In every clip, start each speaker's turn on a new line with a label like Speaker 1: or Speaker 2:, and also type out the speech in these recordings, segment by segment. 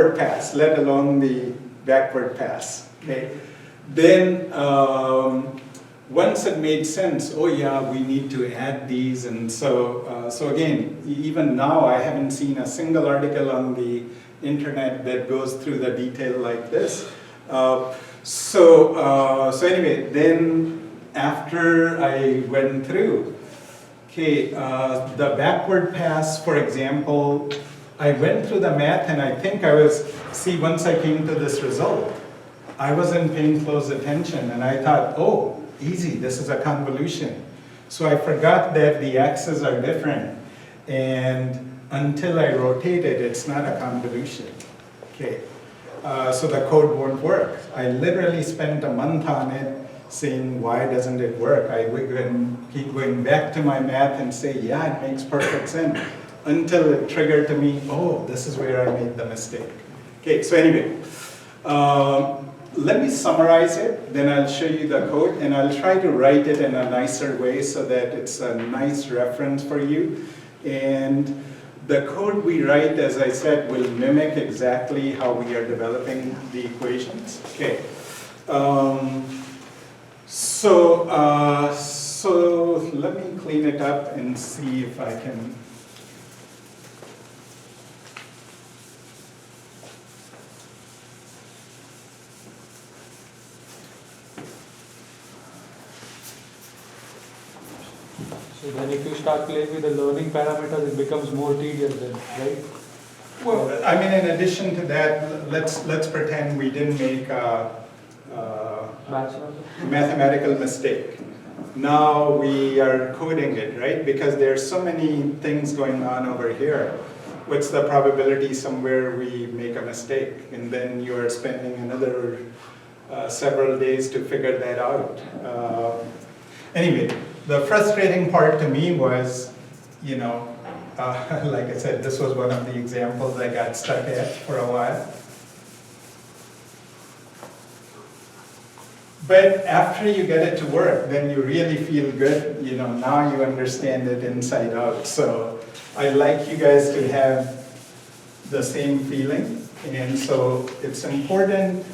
Speaker 1: pass, let alone the backward pass. Okay. Then once it made sense, oh yeah, we need to add these, and so again, even now I haven't seen a single article on the internet that goes through the detail like this. So anyway, then after I went through, okay, the backward pass, for example, I went through the math and I think I was, see, once I came to this result, I wasn't paying close attention and I thought, oh, easy, this is a convolution. So I forgot that the axes are different, and until I rotate it, it's not a convolution. Okay, so the code won't work. I literally spent a month on it saying, why doesn't it work? I would keep going back to my math and say, yeah, it makes perfect sense, until it triggered to me, oh, this is where I made the mistake. Okay, so anyway, let me summarize it, then I'll show you the code, and I'll try to write it in a nicer way so that it's a nice reference for you. And the code we write, as I said, will mimic exactly how we are developing the equations. Okay. So let me clean it up and see if I can.
Speaker 2: So then if you start playing with the learning parameters, it becomes more tedious then, right?
Speaker 1: Well, I mean, in addition to that, let's pretend we didn't make a mathematical mistake. Now we are coding it, right? Because there's so many things going on over here. What's the probability somewhere we make a mistake? And then you are spending another several days to figure that out. Anyway, the frustrating part to me was, you know, like I said, this was one of the examples I got stuck at for a while. But after you get it to work, then you really feel good. You know, now you understand it inside out. So I'd like you guys to have the same feeling. And so it's important.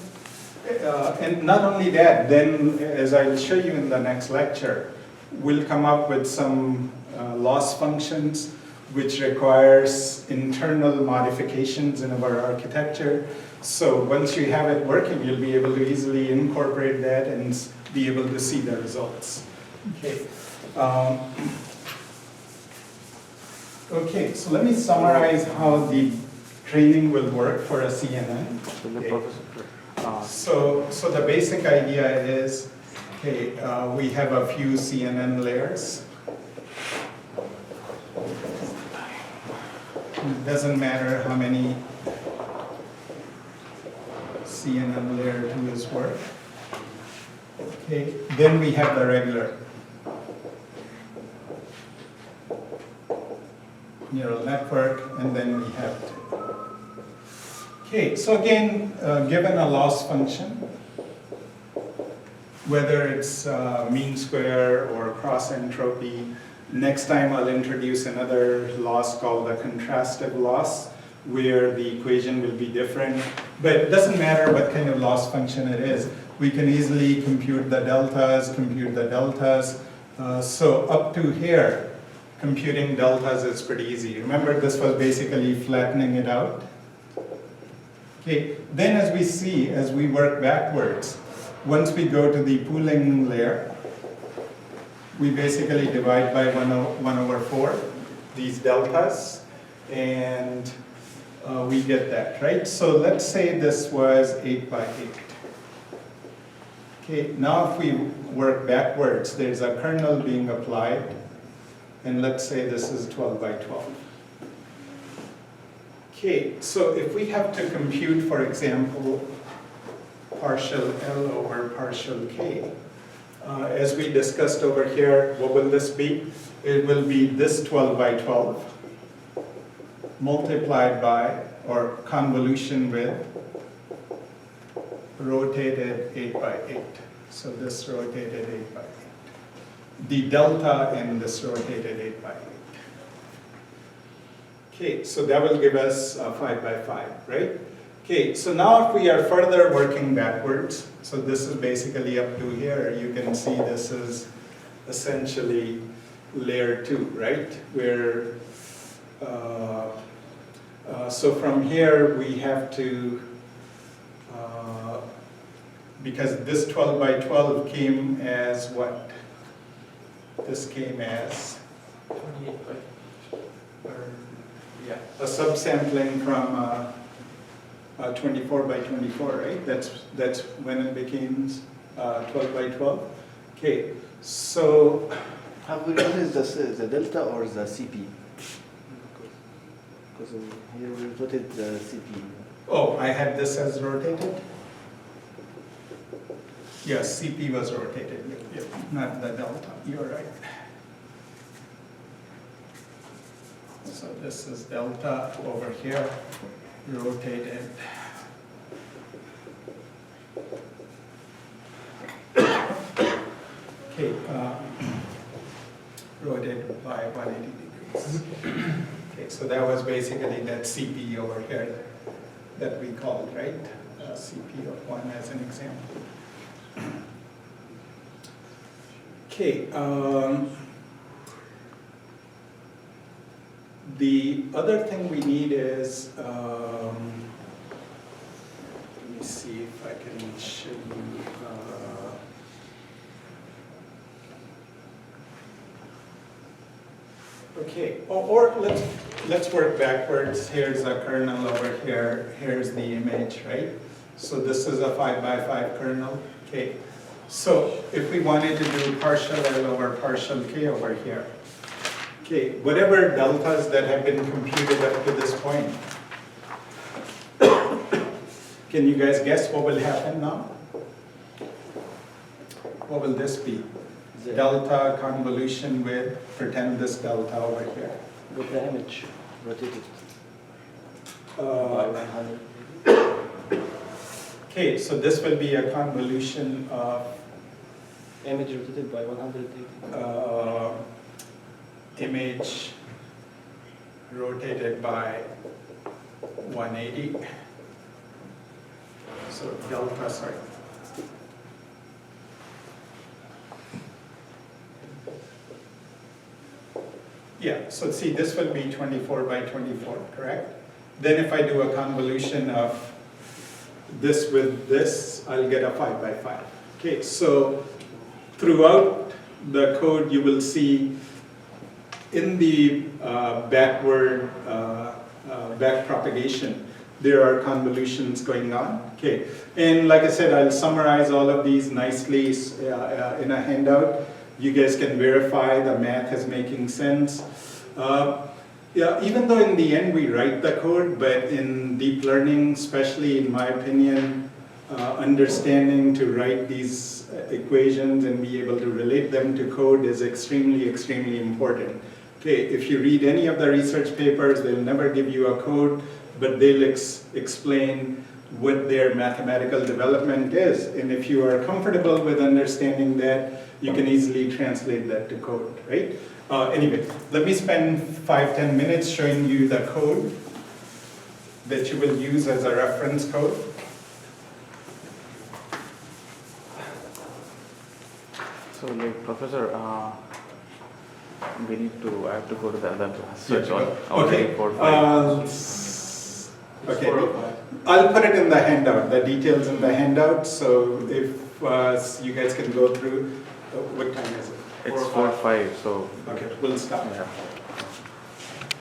Speaker 1: And not only that, then as I'll show you in the next lecture, we'll come up with some loss functions which requires internal modifications in our architecture. So once you have it working, you'll be able to easily incorporate that and be able to see the results. Okay. Okay, so let me summarize how the training will work for a CNN. Okay. So the basic idea is, okay, we have a few CNN layers. It doesn't matter how many CNN layer 2 is work. Okay, then we have the regular neural network, and then we have okay, so again, given a loss function, whether it's mean square or cross entropy, next time I'll introduce another loss called the contrastive loss, where the equation will be different. But it doesn't matter what kind of loss function it is. We can easily compute the deltas, so up to here, computing deltas is pretty easy. Remember, this was basically flattening it out. Okay, then as we see, as we work backwards, once we go to the pooling layer, we basically divide by 1 over 4, these deltas, and we get that, right? So let's say this was 8 by 8. Okay, now if we work backwards, there's a kernel being applied, and let's say this is 12 by 12. Okay, so if we have to compute, for example, partial L over partial K, as we discussed over here, what will this be? It will be this 12 by 12 multiplied by, or convolution with, rotated 8 by 8. So this rotated 8 by 8. The delta in this rotated 8 by 8. Okay, so that will give us 5 by 5, right? Okay, so now if we are further working backwards, so this is basically up to here, you can see this is essentially layer 2, right? Where, so from here we have to, because this 12 by 12 came as what? This came as,
Speaker 3: 28, right?
Speaker 1: yeah, a subsampling from 24 by 24, right? That's when it became 12 by 12. Okay, so
Speaker 4: Have we noticed the delta or the CP? Because here we rotated the CP.
Speaker 1: oh, I had this as rotated. Yes, CP was rotated. Yep, not the delta. You're right. So this is delta over here, rotated. Okay, rotated by 180 degrees. Okay, so that was basically that CP over here that we called, right? CP of 1 as an example. Okay, the other thing we need is, let me see if I can show you. Okay, or let's work backwards. Here's a kernel over here. Here's the image, right? So this is a 5 by 5 kernel. Okay, so if we wanted to do partial L over partial K over here, okay, whatever deltas that have been computed up to this point, can you guys guess what will happen now? What will this be? Delta convolution with, pretend this delta over here.
Speaker 4: With the image rotated by
Speaker 1: Uh,
Speaker 4: 100.
Speaker 1: Okay, so this will be a convolution of
Speaker 4: Image rotated by 180.
Speaker 1: Image rotated by 180. So delta, sorry. Yeah, so see, this will be 24 by 24, correct? Then if I do a convolution of this with this, I'll get a 5 by 5. Okay, so throughout the code, you will see in the backward back propagation, there are convolutions going on. Okay, and like I said, I'll summarize all of these nicely in a handout. You guys can verify the math is making sense. Yeah, even though in the end we write the code, but in deep learning, especially in my opinion, understanding to write these equations and be able to relate them to code is extremely, extremely important. Okay, if you read any of the research papers, they'll never give you a code, but they'll explain what their mathematical development is. And if you are comfortable with understanding that, you can easily translate that to code, right? Anyway, let me spend 5-10 minutes showing you the code that you will use as a reference code.
Speaker 3: So, like, Professor, we need to, I have to go to the other class. So it's all
Speaker 1: Okay.
Speaker 3: 4, 5.
Speaker 1: Okay, I'll put it in the handout, the details in the handout, so if you guys can go through, what time is it?
Speaker 3: It's 4, 5, so.
Speaker 1: Okay, we'll stop.
Speaker 3: Yeah.